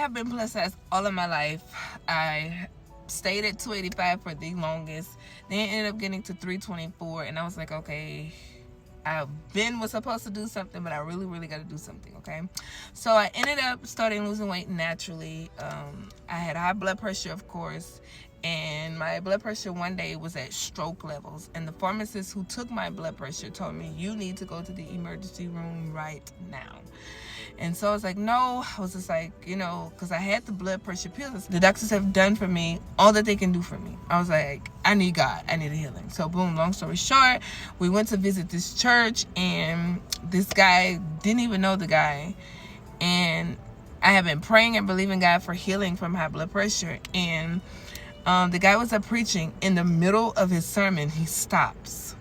have been plus size all of my life. I stayed at 285 for the longest. Then ended up getting to 324, and I was like, okay, Ben was supposed to do something, but I really got to do something, okay? So I ended up starting losing weight naturally. I had high blood pressure, of course, and my blood pressure one day was at stroke levels. And the pharmacist who took my blood pressure told me, you need to go to the emergency room right now. And so I was like, no. I was just like, because I had the blood pressure pills. The doctors have done for me all that they can do for me. I was like, I need God. I need a healing. So boom, long story short, we went to visit this church, and this guy, didn't even know the guy. And I have been praying and believing God for healing from high blood pressure. And the guy was up preaching. In the middle of his sermon, he stops.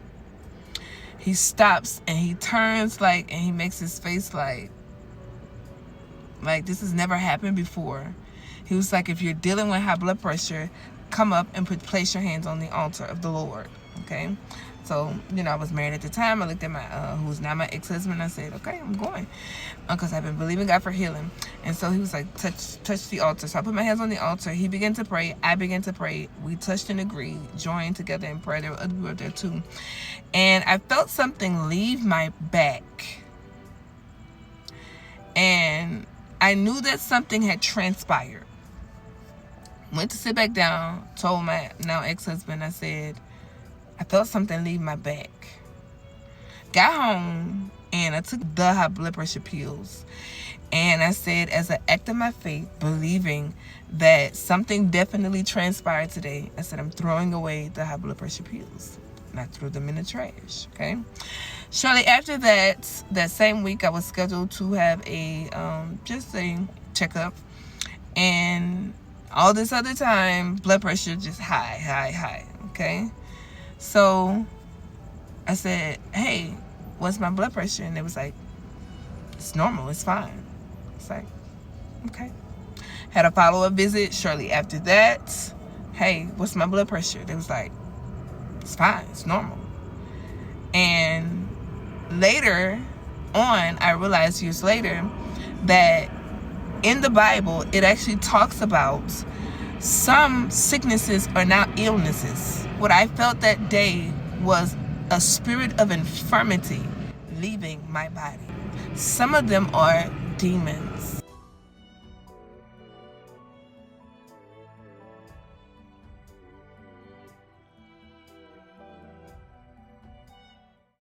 He stops and he turns and he makes his face like this has never happened before. He was like, if you're dealing with high blood pressure, come up and place your hands on the altar of the Lord. Okay? So, I was married at the time. I looked at my, who was now my ex-husband. I said, okay, I'm going. Because I've been believing God for healing. And so he was like, touch the altar. So I put my hands on the altar. He began to pray. I began to pray. We touched and agreed, joined together in prayer. There were other people there too. And I felt something leave my back. And I knew that something had transpired. Went to sit back down, told my now ex-husband, I said, I felt something leave my back. Got home, and I took the high blood pressure pills. And I said, as an act of my faith, believing that something definitely transpired today, I said, I'm throwing away the high blood pressure pills. And I threw them in the trash, okay? Shortly after that same week, I was scheduled to have just a checkup. And all this other time, blood pressure just high, okay? So I said, hey, what's my blood pressure? And it was like, it's normal, it's fine. It's like, okay. Had a follow-up visit shortly after that. Hey, what's my blood pressure? They was like, it's fine, it's normal. And later on, I realized years later that in the Bible, it actually talks about some sicknesses are now illnesses. What I felt that day was a spirit of infirmity leaving my body. Some of them are demons.